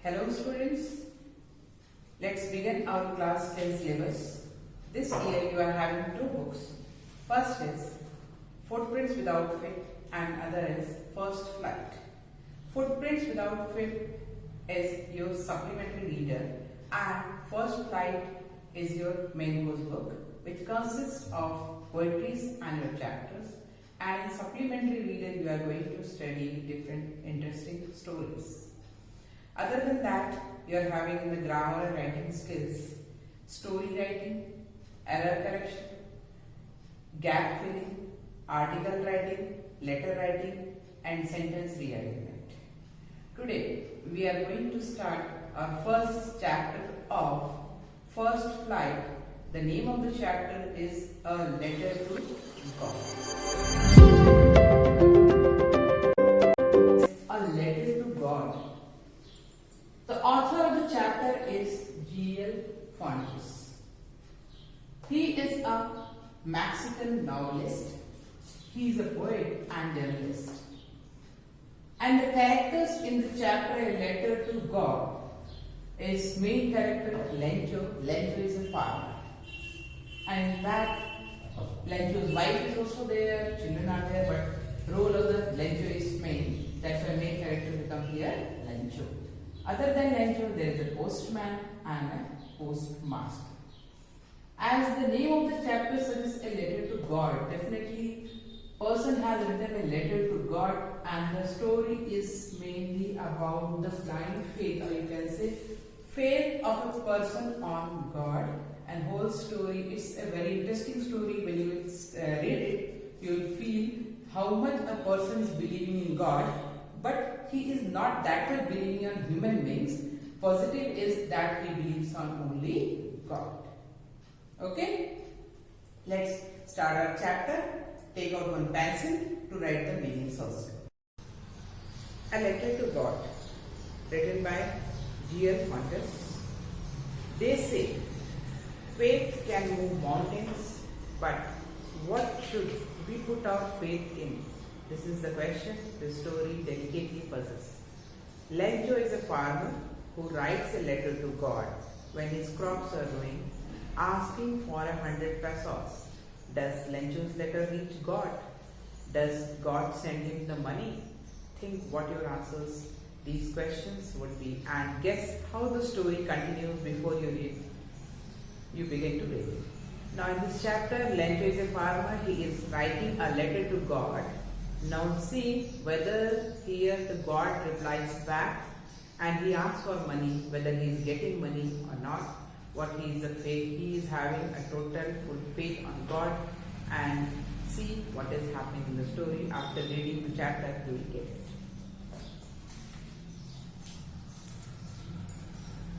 Hello students, let's begin our class 10 syllabus. This year you are having two books. First is Footprints Without Feet and other is First Flight. Footprints Without Feet is your supplementary reader and First Flight is your main course book, which consists of poetries and your chapters, and in supplementary reader you are going to study different interesting stories. Other than that, you are having in the grammar and writing skills, story writing, error correction, gap filling, article writing, letter writing and sentence rearrangement. Today, we are going to start our first chapter of First Flight. The name of the chapter is A Letter to God. A Letter to God. The author of the chapter is G.L. Fuentes. He is a Mexican novelist. He is a poet and journalist. And the characters in the chapter A Letter to God is main character Lencho. Lencho is a farmer. And that Lencho's wife is also there, children are there, but role of the Lencho is main. That's why main character become here Lencho. Other than Lencho, there is a postman and a postmaster. As the name of the chapter suggests, a letter to God, definitely person has written a letter to God, and the story is mainly about the blind faith, or you can say faith of a person on God. And whole story is a very interesting story. When you will read it, you will feel how much a person is believing in God, but he is not that much believing on human beings. Positive is that he believes on only God. Okay? Let's start our chapter. Take out one pencil to write the meanings also. A Letter to God, written by G.L. Fuentes. They say, faith can move mountains, but what should we put our faith in? This is the question the story delicately puzzles. Lencho is a farmer who writes a letter to God when his crops are ruined, asking for 100 pesos. Does Lencho's letter reach God? Does God send him the money? Think what your answers these questions would be, and guess how the story continues before you begin to read it. Now in this chapter, Lencho is a farmer. He is writing a letter to God. Now see whether here the God replies back and he asks for money, whether he is getting money or not. What he is a faith, he is having a total full faith on God, and see what is happening in the story. After reading the chapter, you will get it.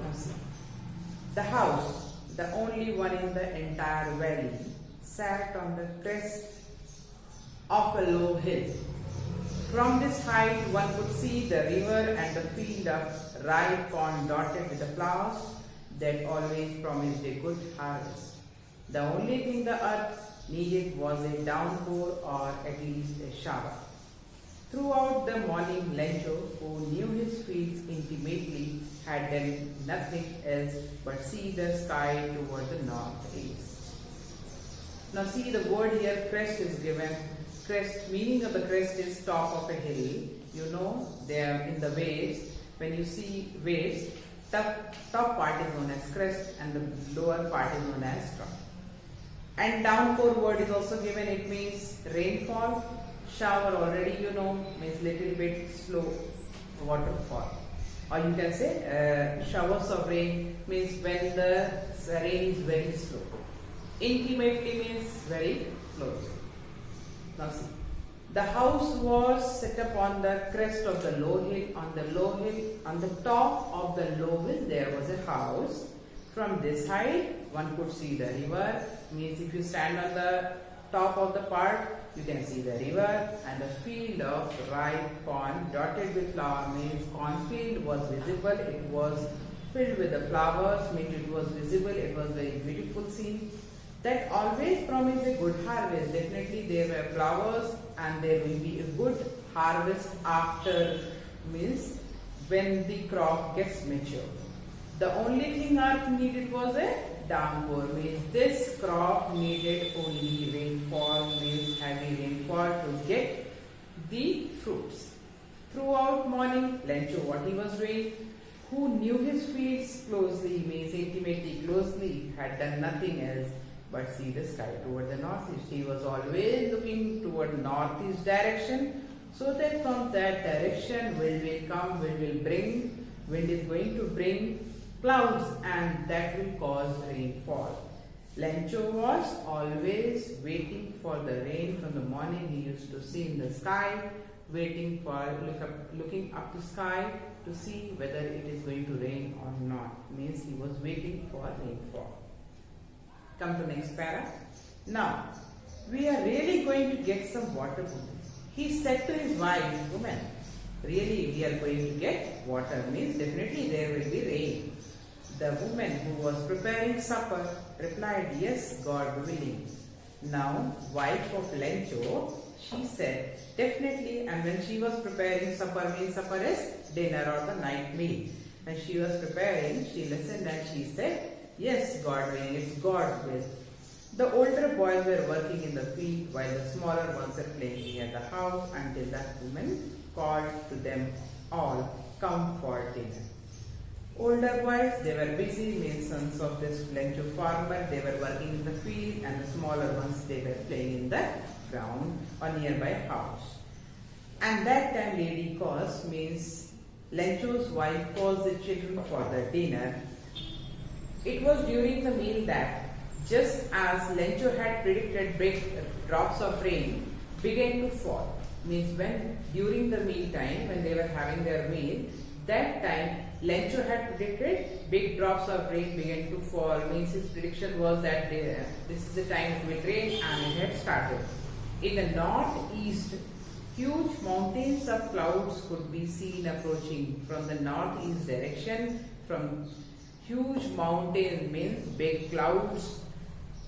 Now see. The house, the only one in the entire valley, sat on the crest of a low hill. From this height one could see the river and the field of ripe corn dotted with the flowers that always promised a good harvest. The only thing the earth needed was a downpour, or at least a shower. Throughout the morning, Lencho, who knew his fields intimately, had done nothing else but see the sky toward the northeast. Now see, the word here crest is given. Crest, meaning of the crest is top of a hill. You know, there in the waves, when you see waves, top part is known as crest and the lower part is known as top. And downpour word is also given. It means rainfall. Shower already you know means little bit slow waterfall. Or you can say showers of rain means when the rain is very slow. Intimately means very close. Now see, the house was set up on the crest of the low hill. On the low hill, on the top of the low hill, there was a house. From this height, one could see the river. Means if you stand on the top of the part, you can see the river, and the field of ripe corn dotted with flower means cornfield was visible. It was filled with the flowers, means it was visible. It was very beautiful scene. That always promised a good harvest. Definitely there were flowers and there will be a good harvest after, means when the crop gets mature. The only thing earth needed was a downpour, means this crop needed only rainfall, means heavy rainfall to get the fruits. Throughout morning, Lencho, what he was doing, who knew his fields closely, means intimately closely, had done nothing else but see the sky toward the northeast. He was always looking toward northeast direction, so that from that direction wind will come, wind is going to bring clouds, and that will cause rainfall. Lencho was always waiting for the rain from the morning. He used to see in the sky, looking up to sky to see whether it is going to rain or not. Means he was waiting for rainfall. Come to next para. Now, we are really going to get some water. He said to his wife, woman, really we are going to get water, means definitely there will be rain. The woman who was preparing supper replied, yes, God willing. Now, wife of Lencho, she said, definitely, and when she was preparing supper, means supper is dinner or the night meal. When she was preparing, she listened and she said, yes, God willing, it's God's will. The older boys were working in the field while the smaller ones were playing near the house until that woman called to them all, come for dinner. Older boys, they were busy, means sons of this Lencho farmer, they were working in the field, and the smaller ones, they were playing in the ground or nearby house. And that time lady calls, means Lencho's wife calls the children for the dinner. It was during the meal that, just as Lencho had predicted, big drops of rain began to fall. Means when during the meal time, when they were having their meal, that time Lencho had predicted big drops of rain began to fall. Means his prediction was that this is the time it will rain, and it had started. In the northeast, huge mountains of clouds could be seen approaching from the northeast direction. From huge mountains means big clouds,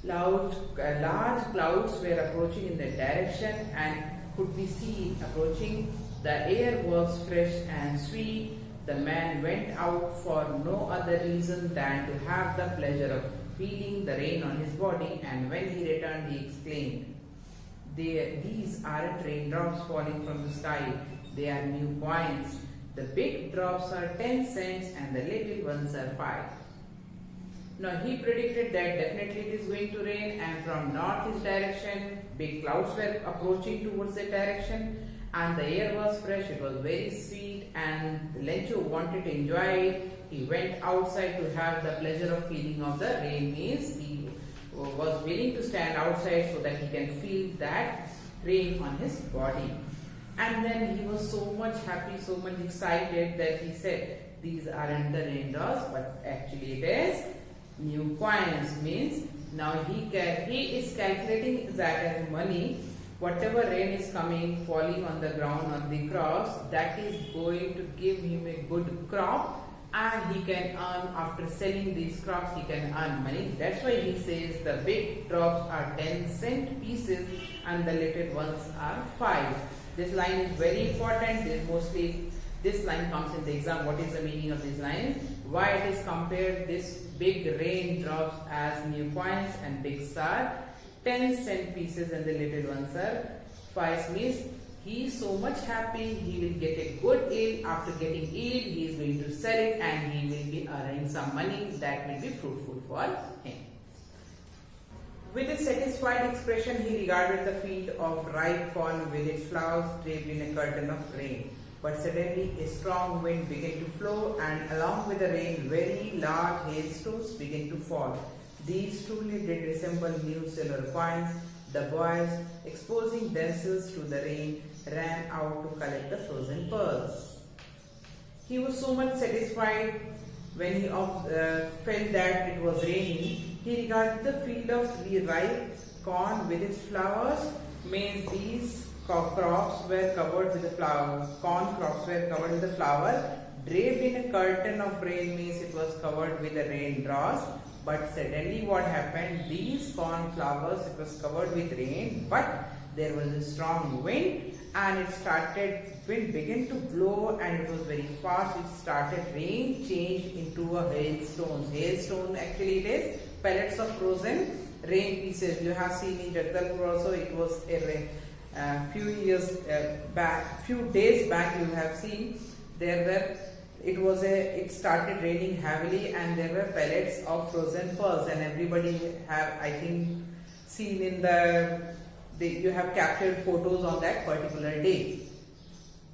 large clouds were approaching in that direction and could be seen approaching. The air was fresh and sweet. The man went out for no other reason than to have the pleasure of feeling the rain on his body, and when he returned he exclaimed, these aren't raindrops falling from the sky, they are new coins. The big drops are 10 cents and the little ones are 5. Now he predicted that definitely it is going to rain, and from northeast direction big clouds were approaching towards that direction, and the air was fresh, it was very sweet, and Lencho wanted to enjoy it. He went outside to have the pleasure of feeling of the rain, means he was willing to stand outside so that he can feel that rain on his body. And then he was so much happy, so much excited that he said, these aren't the raindrops, but actually it is new coins. Means now he is calculating that as money. Whatever rain is coming, falling on the ground, on the crops, that is going to give him a good crop, and he can earn, after selling these crops, he can earn money. That's why he says the big drops are 10-cent pieces and the little ones are 5. This line is very important. This line comes in the exam. What is the meaning of this line? Why it is compared this big rain drops as new coins and big are 10-cent pieces and the little ones are 5. Means he is so much happy, he will get a good yield. After getting yield, he is going to sell it and he will be earning some money that will be fruitful for him. With a satisfied expression, he regarded the field of ripe corn with its flowers draped in a curtain of rain. But suddenly a strong wind began to blow, and along with the rain, very large hailstones began to fall. These truly did resemble new silver coins. The boys, exposing themselves to the rain, ran out to collect the frozen pearls. He was so much satisfied when he felt that it was raining. He regarded the field of the ripe corn with its flowers. Means these crops were covered with the flower. Corn crops were covered with the flower. Draped in a curtain of rain means it was covered with the raindrops. But suddenly what happened? These corn flowers, it was covered with rain, but there was a strong wind and it started wind began to blow and it was very fast, it started, rain changed into a hailstones. Hailstone actually it is pellets of frozen rain pieces. You have seen in Jagdalpur also, it was a few years back, few days back you have seen there were, it started raining heavily and there were pellets of frozen pearls, and everybody have, I think, seen in you have captured photos on that particular day.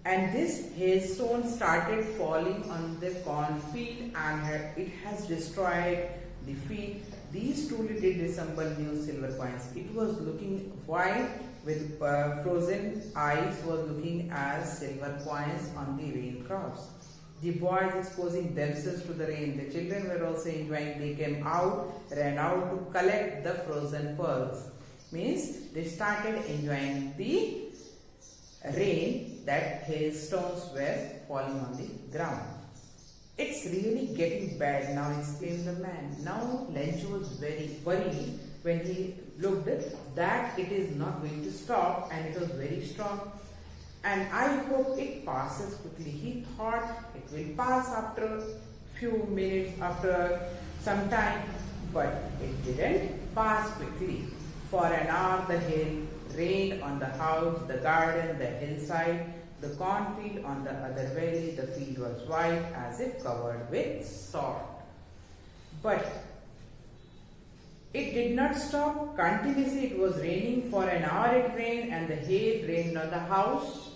And this hailstone started falling on the cornfield and it has destroyed the field. These truly did resemble new silver coins. It was looking white with frozen ice, was looking as silver coins on the rain crops. The boys exposing themselves to the rain. The children were also enjoying. They came out, ran out to collect the frozen pearls. Means they started enjoying the rain that hailstones were falling on the ground. It's really getting bad now, exclaimed the man. Now Lencho was very worried when he looked that it is not going to stop, and it was very strong. And I hope it passes quickly. He thought it will pass after a few minutes, after some time, but it didn't pass quickly. For an hour the hail rained on the house, the garden, the hillside, the cornfield on the other valley. The field was white as if covered with salt. But it did not stop continuously. It was raining. For an hour it rained, and the hail rained on the house.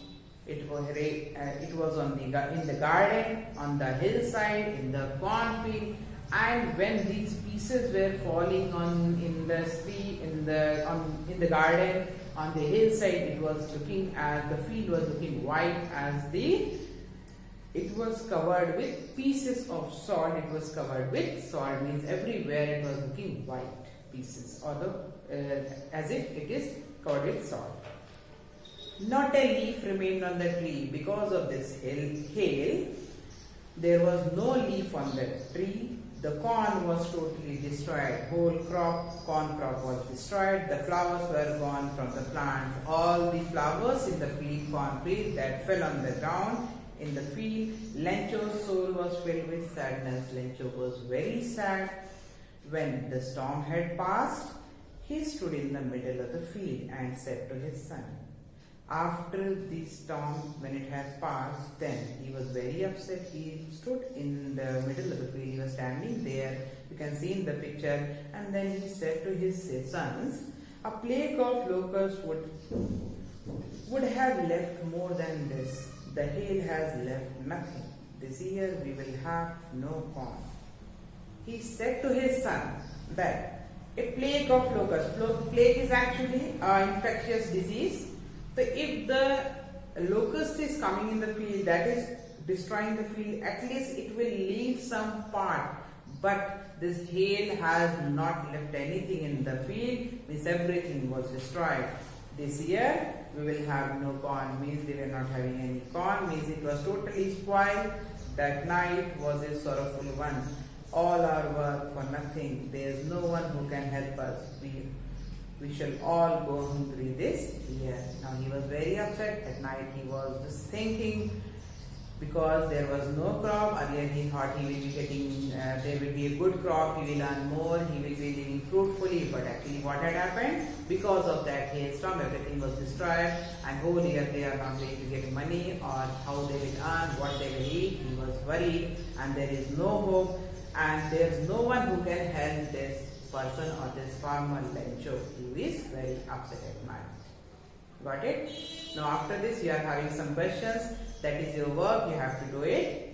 It was in the garden, on the hillside, in the cornfield. And when these pieces were falling in the garden, on the hillside, it was looking as the field was looking white as it was covered with pieces of salt. It was covered with salt, means everywhere it was looking white pieces, although as if it is covered with salt. Not a leaf remained on the tree. Because of this hail, there was no leaf on the tree. The corn was totally destroyed. Whole corn crop was destroyed. The flowers were gone from the plants. All the flowers in the cornfield that fell on the ground in the field. Lencho's soul was filled with sadness. Lencho was very sad. When the storm had passed, he stood in the middle of the field and said to his son, after the storm, when it has passed, then he was very upset. He stood in the middle of the field. He was standing there. You can see in the picture. And then he said to his sons, a plague of locusts would have left more than this. The hail has left nothing. This year we will have no corn. He said to his son that a plague of locusts. Plague is actually an infectious disease. So if the locust is coming in the field, that is destroying the field, at least it will leave some part. But this hail has not left anything in the field, means everything was destroyed. This year we will have no corn, means they were not having any corn, means it was totally spoiled. That night was a sorrowful one. All our work for nothing. There is no one who can help us. We shall all go hungry this year. Now he was very upset. At night he was just thinking, because there was no crop. Earlier he thought he will be getting, there will be a good crop, he will earn more, he will be living fruitfully. But actually what had happened? Because of that hailstorm, everything was destroyed, and whole year they are not going to get money, or how they will earn, what they will eat. He was worried, and there is no hope, and there is no one who can help this person or this farmer Lencho. He is very upset at night. Got it? Now after this you are having some questions. That is your work, you have to do it.